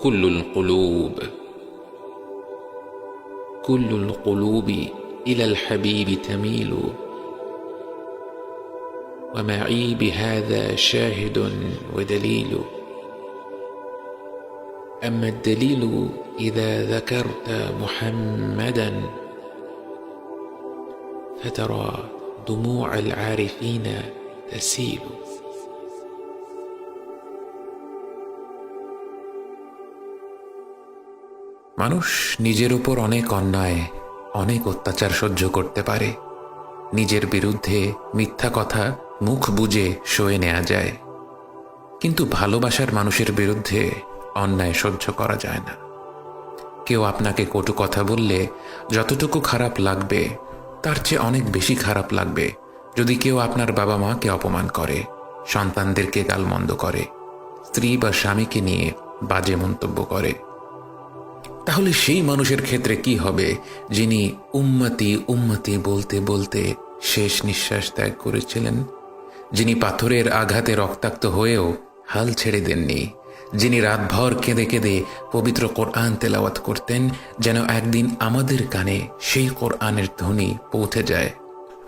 كل القلوب إلى الحبيب تميل، ومعي بهذا شاهد ودليل. أما الدليل إذا ذكرت محمدا فترى دموع العارفين تسيل। মানুষ নিজের উপর অনেক অন্যায়, অনেক অত্যাচার সহ্য করতে পারে। নিজের বিরুদ্ধে মিথ্যা কথা মুখ বুজে সয়ে নেওয়া যায়, কিন্তু ভালোবাসার মানুষের বিরুদ্ধে অন্যায় সহ্য করা যায় না। কেউ আপনাকে কটু কথা বললে যতটুকু খারাপ লাগবে তার চেয়ে অনেক বেশি খারাপ লাগবে যদি কেউ আপনার বাবা মাকে অপমান করে, সন্তানদেরকে গালমন্দ করে, স্ত্রী বা স্বামীকে নিয়ে বাজে মন্তব্য করে। তাহলে সেই মানুষের ক্ষেত্রে কি হবে যিনি উম্মতি উম্মতি বলতে বলতে শেষ নিঃশ্বাস ত্যাগ করেছিলেন, যিনি পাথরের আঘাতে রক্তাক্ত হয়েও হাল ছেড়ে দেননি, যিনি রাতভর কেঁদে কেঁদে পবিত্র কোরআন তেলাওয়াত করতেন যেন একদিন আমাদের কানে সেই কোরআনের ধ্বনি পৌঁছে যায়।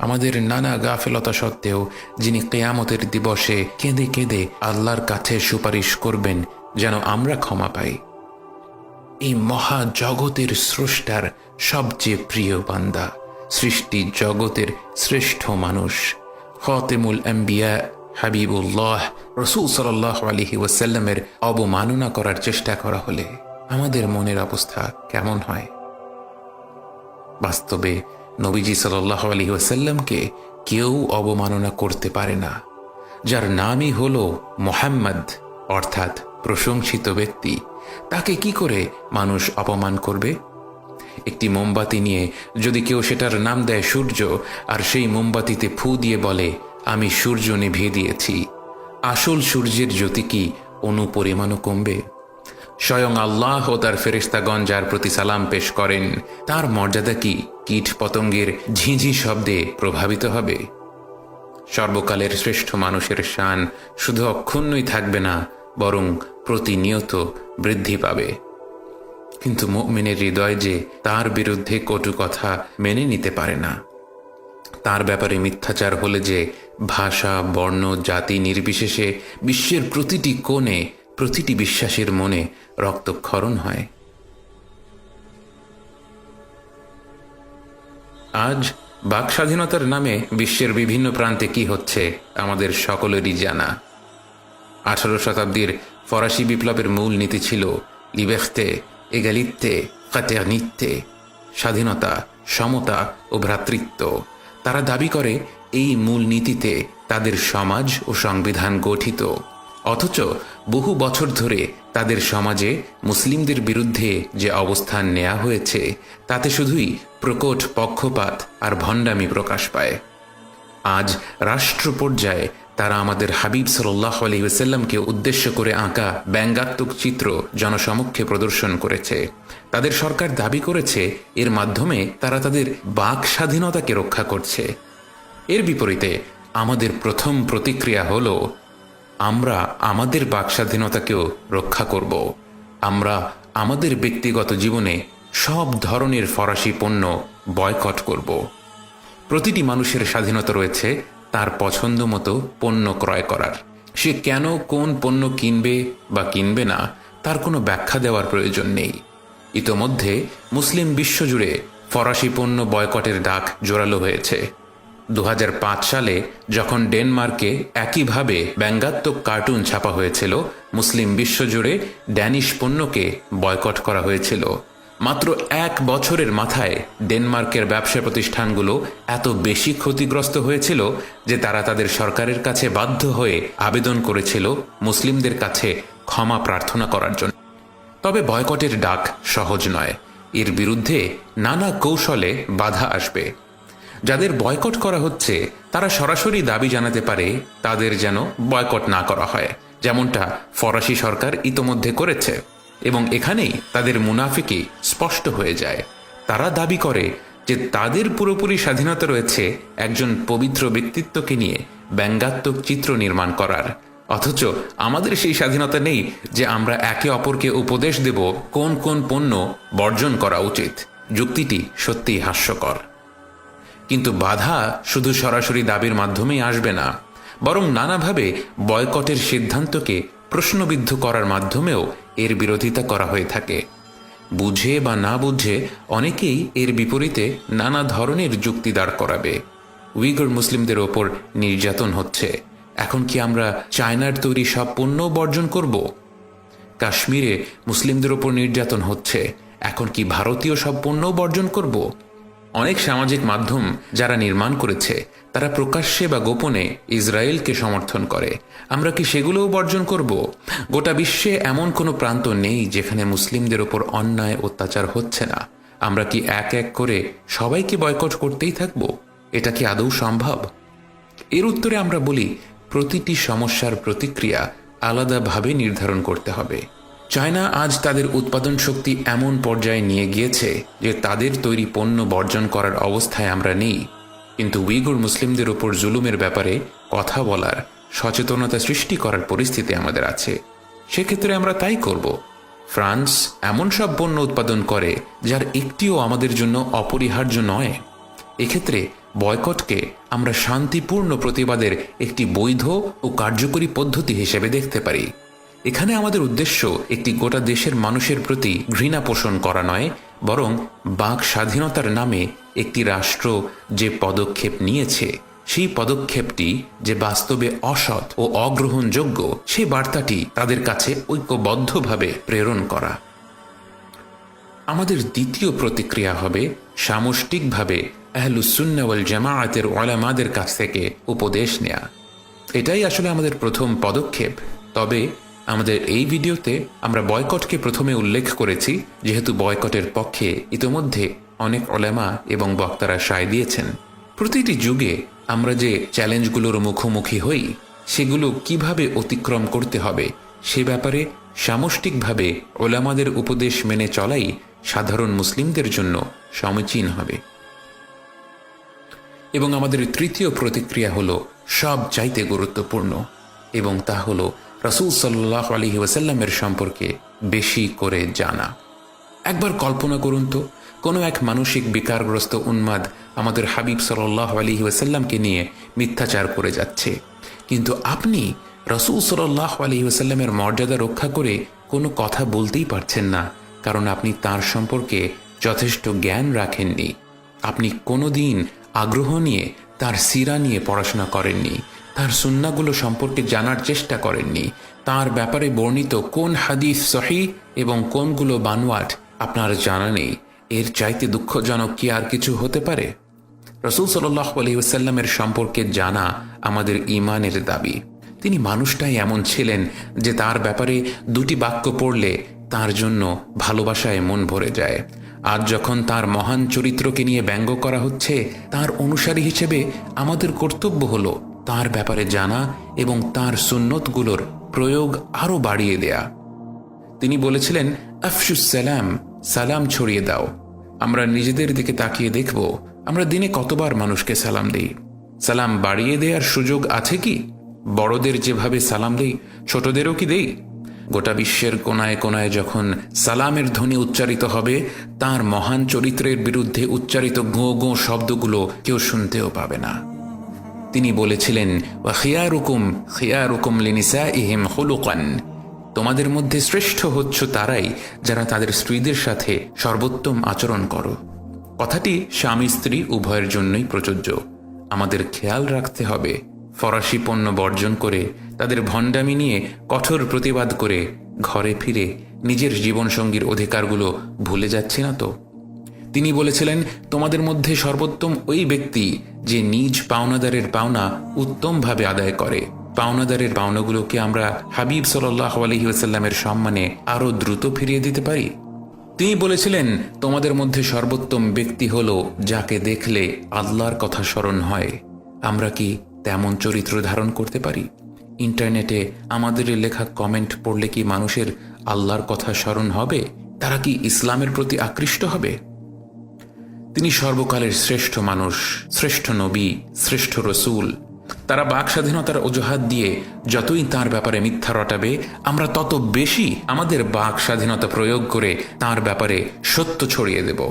আমাদের নানা গাফেলতা সত্ত্বেও যিনি কিয়ামতের দিবসে কেঁদে কেঁদে আল্লাহর কাছে সুপারিশ করবেন যেন আমরা ক্ষমা পাই। এই মহা জগতের স্রষ্টার সবচেয়ে প্রিয় বান্দা, সৃষ্টি জগতের শ্রেষ্ঠ মানুষ, খাতেমুল আম্বিয়া হাবিবুল্লাহ রাসূল সাল্লাল্লাহু আলাইহি ওয়াসাল্লামের অবমাননা করার চেষ্টা করা হলে আমাদের মনের অবস্থা কেমন হয়? বাস্তবে নবীজি সাল্লাল্লাহু আলাইহি ওয়াসাল্লামকে কেউ অবমাননা করতে পারে না, যার নামই হলো মুহাম্মদ অর্থাৎ প্রশংসিত ব্যক্তি। তাকে কি করে মানুষ অপমান করবে? একটি মোমবাতি নিয়ে যদি কেউ সেটার নাম দেয় সূর্য, আর সেই মোমবাতিতে ফু দিয়ে বলে আমি সূর্য নিভিয়ে দিয়েছি, আসল সূর্যের জ্যোতি কি অনুপরিমাণও কমবে? স্বয়ং আল্লাহ ও তার ফেরেশতাগণ যার প্রতি সালাম পেশ করেন, তার মর্যাদা কি কীট পতঙ্গের ঝিঁঝি শব্দে প্রভাবিত হবে? সর্বকালের শ্রেষ্ঠ মানুষের শান শুধু অক্ষুণ্ণই থাকবে না, বরং প্রতিনিয়ত বৃদ্ধি পাবে। কিন্তু মুমিনের হৃদয় যে তার বিরুদ্ধে কটু কথা মেনে নিতে পারে না, তার ব্যাপারে মিথ্যাচার হলে যে ভাষা, বর্ণ, জাতি নির্বিশেষে বিশ্বের প্রতিটি কোণে প্রতিটি বিশ্বাসের মনে রক্তক্ষরণ হয়। আজ বাক স্বাধীনতার নামে বিশ্বের বিভিন্ন প্রান্তে কি হচ্ছে আমাদের সকলেরই জানা। 18 শতাব্দীর ফরাসি বিপ্লবের মূল নীতি ছিল লিবের্তে, এগালিতে, ফ্র্যাটার্নিতে, স্বাধীনতা, সমতা ও ভ্রাতৃত্ব। তারা দাবি করে এই মূল নীতিতে তাদের সমাজ ও সংবিধান গঠিত, অথচ বহু বছর ধরে তাদের সমাজে মুসলিমদের বিরুদ্ধে যে অবস্থান নেওয়া হয়েছে তাতে শুধুই প্রকট পক্ষপাত আর ভণ্ডামি প্রকাশ পায়। আজ রাষ্ট্র পর্যায়ে তারা আমাদের হাবিব সাল্লাল্লাহু আলাইহি ওয়াসাল্লামকে উদ্দেশ্য করে আঁকা ব্যঙ্গাত্মক চিত্র জনসমক্ষে প্রদর্শন করেছে। তাদের সরকার দাবি করেছে এর মাধ্যমে তারা তাদের বাক স্বাধীনতাকে রক্ষা করছে। এর বিপরীতে আমাদের প্রথম প্রতিক্রিয়া হলো আমরা আমাদের বাক স্বাধীনতাকেও রক্ষা করব। আমরা আমাদের ব্যক্তিগত জীবনে সব ধরনের ফরাসি পণ্য বয়কট করব। প্রতিটি মানুষের স্বাধীনতা রয়েছে তার পছন্দ মতো পণ্য ক্রয় করার। সে কেন কোন পণ্য কিনবে বা কিনবে না তার কোনো ব্যাখ্যা দেওয়ার প্রয়োজন নেই। ইতোমধ্যে মুসলিম বিশ্বজুড়ে ফরাসি পণ্য বয়কটের ডাক জোরালো হয়েছে। 2005 সালে যখন ডেনমার্কে একইভাবে ব্যঙ্গাত্মক কার্টুন ছাপা হয়েছিল, মুসলিম বিশ্বজুড়ে ড্যানিশ পণ্যকে বয়কট করা হয়েছিল। মাত্র 1 বছরের মাথায় ডেনমার্কের ব্যবসা প্রতিষ্ঠানগুলো এত বেশি ক্ষতিগ্রস্ত হয়েছিল যে তারা তাদের সরকারের কাছে বাধ্য হয়ে আবেদন করেছিল মুসলিমদের কাছে ক্ষমা প্রার্থনা করার জন্য। তবে বয়কটের ডাক সহজ নয়, এর বিরুদ্ধে নানা কৌশলে বাধা আসবে। যাদের বয়কট করা হচ্ছে তারা সরাসরি দাবি জানাতে পারে তাদের যেন বয়কট না করা হয়, যেমনটা ফরাসি সরকার ইতোমধ্যে করেছে, এবং এখানেই তাদের মুনাফিকি স্পষ্ট হয়ে যায়। তারা দাবি করে যে তাদের পুরোপুরি স্বাধীনতা রয়েছে একজন পবিত্র ব্যক্তিত্বকে নিয়ে ব্যঙ্গাত্মক চিত্র নির্মাণ করার, অথচ আমাদের সেই স্বাধীনতা নেই যে আমরা একে অপরকে উপদেশ দেব কোন কোন পণ্য বর্জন করা উচিত। যুক্তিটি সত্যিই হাস্যকর। কিন্তু বাধা শুধু সরাসরি দাবির মাধ্যমেই আসবে না, বরং নানাভাবে বয়কটের সিদ্ধান্তকে প্রশ্নবিদ্ধ করার মাধ্যমেও এর বিরোধিতা করা হয়ে থাকে। বুঝে বা না বুঝে অনেকেই এর বিপরীতে নানা ধরনের যুক্তি দাঁড় করাবে। উইঘুর মুসলিমদের ওপর নির্যাতন হচ্ছে, এখন কি আমরা চায়নার তৈরি সব পণ্য বর্জন করব? কাশ্মীরে মুসলিমদের ওপর নির্যাতন হচ্ছে, এখন কি ভারতীয় সব পণ্য বর্জন করব? অনেক সামাজিক মাধ্যম যারা নির্মাণ করেছে তারা প্রকাশ্যে বা গোপনে ইসরায়েলকে সমর্থন করে, আমরা কি সেগুলোও বর্জন করব? গোটা বিশ্বে এমন কোনো প্রান্ত নেই যেখানে মুসলিমদের ওপর অন্যায় অত্যাচার হচ্ছে না। আমরা কি এক এক করে সবাইকে বয়কট করতেই থাকব? এটা কি আদৌ সম্ভব? এর উত্তরে আমরা বলি, প্রতিটি সমস্যার প্রতিক্রিয়া আলাদাভাবে নির্ধারণ করতে হবে। চায়না আজ তাদের উৎপাদন শক্তি এমন পর্যায়ে নিয়ে গিয়েছে যে তাদের তৈরি পণ্য বর্জন করার অবস্থায় আমরা নেই, কিন্তু উইঘুর মুসলিমদের ওপর জুলুমের ব্যাপারে কথা বলার, সচেতনতা সৃষ্টি করার পরিস্থিতি আমাদের আছে। সেক্ষেত্রে আমরা তাই করব। ফ্রান্স এমন সব পণ্য উৎপাদন করে যার একটিও আমাদের জন্য অপরিহার্য নয়। এক্ষেত্রে বয়কটকে আমরা শান্তিপূর্ণ প্রতিবাদের একটি বৈধ ও কার্যকরী পদ্ধতি হিসেবে দেখতে পারি। এখানে আমাদের উদ্দেশ্য একটি গোটা দেশের মানুষের প্রতি ঘৃণা পোষণ করা নয়, বরং বাক স্বাধীনতার নামে একটি রাষ্ট্র যে পদক্ষেপ নিয়েছে সেই পদক্ষেপটি যে বাস্তবে অসৎ ও অগ্রহণযোগ্য সে বার্তাটি তাদের কাছে ঐক্যবদ্ধভাবে প্রেরণ করা। আমাদের দ্বিতীয় প্রতিক্রিয়া হবে সামষ্টিকভাবে আহলুস সুন্নাহ ওয়াল জামাআতের উলামাদের কাছ থেকে উপদেশ নেয়া। এটাই আসলে আমাদের প্রথম পদক্ষেপ। তবে আমাদের এই ভিডিওতে আমরা বয়কটকে প্রথমে উল্লেখ করেছি, যেহেতু বয়কটের পক্ষে ইতোমধ্যে অনেক উলামা এবং বক্তারা সায় দিয়েছেন। প্রতিটি যুগে আমরা যে চ্যালেঞ্জগুলোর মুখোমুখি হই সেগুলো কিভাবে অতিক্রম করতে হবে সে ব্যাপারে সামষ্টিকভাবে উলামাদের উপদেশ মেনে চলাই সাধারণ মুসলিমদের জন্য সমীচীন হবে। এবং আমাদের তৃতীয় প্রতিক্রিয়া হলো সব চাইতে গুরুত্বপূর্ণ, এবং তা হলো রাসূল সাল্লাল্লাহু আলাইহি ওয়াসাল্লামের সম্পর্কে বেশি করে জানা। একবার কল্পনা করুন তো, কোনো এক মানসিক বিকারগ্রস্ত উন্মাদ আমাদের হাবিব সাল্লাল্লাহু আলাইহি ওয়াসাল্লামকে নিয়ে মিথ্যাচার করে যাচ্ছে, কিন্তু আপনি রাসূল সাল্লাল্লাহু আলাইহি ওয়াসাল্লামের মর্যাদা রক্ষা করে কোনো কথা বলতেই পারছেন না, কারণ আপনি তার সম্পর্কে যথেষ্ট জ্ঞান রাখেননি। আপনি কোনোদিন আগ্রহ নিয়ে তার সিরা নিয়ে পড়াশোনা করেননি, তার সুন্নাহগুলো সম্পর্কে জানার চেষ্টা করেননি, তার ব্যাপারে বর্ণিত কোন হাদিস সহিহ এবং কোনগুলো বানোয়াট আপনার জানা নেই। এর চাইতে দুঃখজনক কি আর কিছু হতে পারে? রাসূল সাল্লাল্লাহু আলাইহি ওয়াসাল্লামের সম্পর্কে জানা আমাদের ঈমানের দাবি। তিনি মানুষটাই এমন ছিলেন যে তার ব্যাপারে দুটি বাক্য পড়লে তার জন্য ভালোবাসায় মন ভরে যায়। আজ যখন তার মহান চরিত্রকে নিয়ে ব্যঙ্গ করা হচ্ছে, তার অনুসারী হিসেবে আমাদের কর্তব্য হলো তার ব্যাপারে জানা এবং তার সুন্নতগুলোর প্রয়োগ আরও বাড়িয়ে দেয়া। তিনি বলেছিলেন, আফশুস সালাম, সালাম ছড়িয়ে দাও। আমরা নিজেদের দিকে তাকিয়ে দেখব, আমরা দিনে কতবার মানুষকে সালাম দেই? সালাম বাড়িয়ে দেওয়ার সুযোগ আছে কি? বড়দের যেভাবে সালাম দেই, ছোটদেরও কি দেই? গোটা বিশ্বের কোনায় কোনায় যখন সালামের ধ্বনি উচ্চারিত হবে, তার মহান চরিত্রের বিরুদ্ধে উচ্চারিত গোঁ গোঁ শব্দগুলো কেউ শুনতেও পাবে না। তিনি বলেছিলেন, ওয়া খিয়ারুকুম খিয়ারুকুম লিনিসাইহিম খুলুকান, তোমাদের মধ্যে শ্রেষ্ঠ হচ্ছ তারাই যারা তাদের স্ত্রীদের সাথে সর্বোত্তম আচরণ করো। কথাটি স্বামী স্ত্রী উভয়ের জন্যই প্রযোজ্য। আমাদের খেয়াল রাখতে হবে, ফরাসি পণ্য বর্জন করে তাদের ভণ্ডামি নিয়ে কঠোর প্রতিবাদ করে ঘরে ফিরে নিজের জীবনসঙ্গীর অধিকারগুলো ভুলে যাচ্ছি না তো? তিনি বলেছিলেন, তোমাদের মধ্যে সর্বোত্তম ওই ব্যক্তি যে নিজ পাওনাদারের পাওনা উত্তমভাবে আদায় করে। পাওনাদারের পাওনাগুলোকে আমরা হাবিব সাল্লাল্লাহু আলাইহি ওয়াসাল্লামের সম্মানে আরও দ্রুত ফিরিয়ে দিতে পারি। তিনি বলেছিলেন, তোমাদের মধ্যে সর্বোত্তম ব্যক্তি হলো যাকে দেখলে আল্লাহর কথা স্মরণ হয়। আমরা কি তেমন চরিত্র ধারণ করতে পারি? ইন্টারনেটে আমাদের লেখা কমেন্ট পড়লে কি মানুষের আল্লাহর কথা স্মরণ হবে? তারা কি ইসলামের প্রতি আকৃষ্ট হবে? তিনি সর্বকালের শ্রেষ্ঠ মানুষ, শ্রেষ্ঠ নবী, শ্রেষ্ঠ রসূল। তারা বাক স্বাধীনতার অজুহাত দিয়ে যতই তার ব্যাপারে মিথ্যা রটাবে, আমরা তত বেশি আমাদের বাক স্বাধীনতা প্রয়োগ করে তার ব্যাপারে সত্য ছড়িয়ে দেব।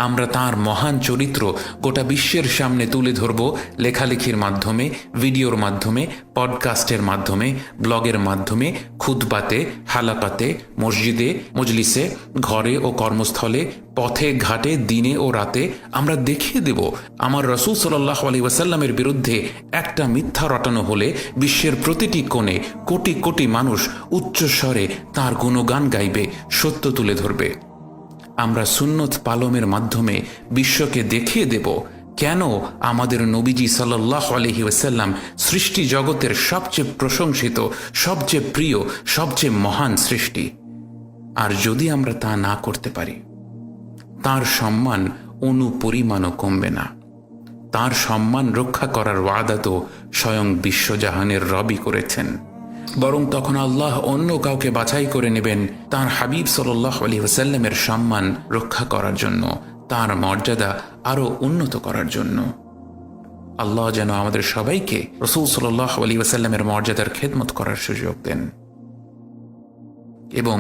আমরা তার মহান চরিত্র গোটা বিশ্বের সামনে তুলে ধরব লেখালেখির মাধ্যমে, ভিডিওর মাধ্যমে, পডকাস্টের মাধ্যমে, ব্লগের মাধ্যমে, খুতবাতে, হালাকাতে, মসজিদে, মজলিসে, ঘরে ও কর্মস্থলে, পথে ঘাটে, দিনে ও রাতে আমরা দেখিয়ে দেব আমার রাসূল সাল্লাল্লাহু আলাইহি ওয়াসাল্লামের বিরুদ্ধে একটা মিথ্যা রটানো হলে বিশ্বের প্রতিটি কোণে কোটি কোটি মানুষ উচ্চস্বরে তার গুণগান গাইবে, সত্য তুলে ধরবে। আমরা সুন্নত পালনের মাধ্যমে বিশ্বকে দেখিয়ে দেব কেন আমাদের নবীজি সাল্লাল্লাহু আলাইহি ওয়াসাল্লাম সৃষ্টি জগতের সবচেয়ে প্রশংসিত, সবচেয়ে প্রিয়, সবচেয়ে মহান সৃষ্টি। আর যদি আমরা তা না করতে পারি, তার সম্মান অনুপরিমাণও কমবে না। তার সম্মান রক্ষা করার ওয়াদা তো স্বয়ং বিশ্বজাহানের রবই করেছেন, বরং তখন আল্লাহ অন্য কাউকে বাছাই করে নেবেন তার হাবিব সাল্লাল্লাহু আলাইহি ওয়াসাল্লামের সম্মান রক্ষা করার জন্য, তার মর্যাদা আরও উন্নত করার জন্য। আল্লাহ যেন আমাদের সবাইকে রাসূল সাল্লাল্লাহু আলাইহি ওয়াসাল্লামের মর্যাদার খেদমত করার সুযোগ দেন। এবং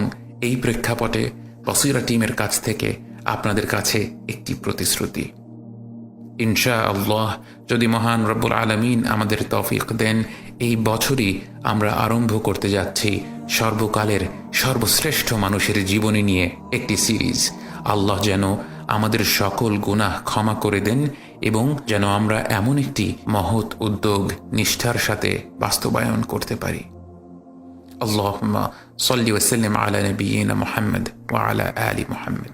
এই প্রেক্ষাপটে বসিরা টিমের কাছ থেকে আপনাদের কাছে একটি প্রতিশ্রুতি, ইনশাআল্লাহ যদি মহান রব্বুল আলামিন আমাদের তৌফিক দেন, এই বছরই আমরা আরম্ভ করতে যাচ্ছি সর্বকালের সর্বশ্রেষ্ঠ মানুষের জীবনী নিয়ে একটি সিরিজ। আল্লাহ যেন আমাদের সকল গুনাহ ক্ষমা করে দেন এবং যেন আমরা এমন একটি মহৎ উদ্যোগ নিষ্ঠার সাথে বাস্তবায়ন করতে পারি। আল্লাহুম্মা সাল্লি ওয়া সাল্লিম আলা নবিয়িনা মুহাম্মদ ওয়া আলা আলি মুহাম্মদ।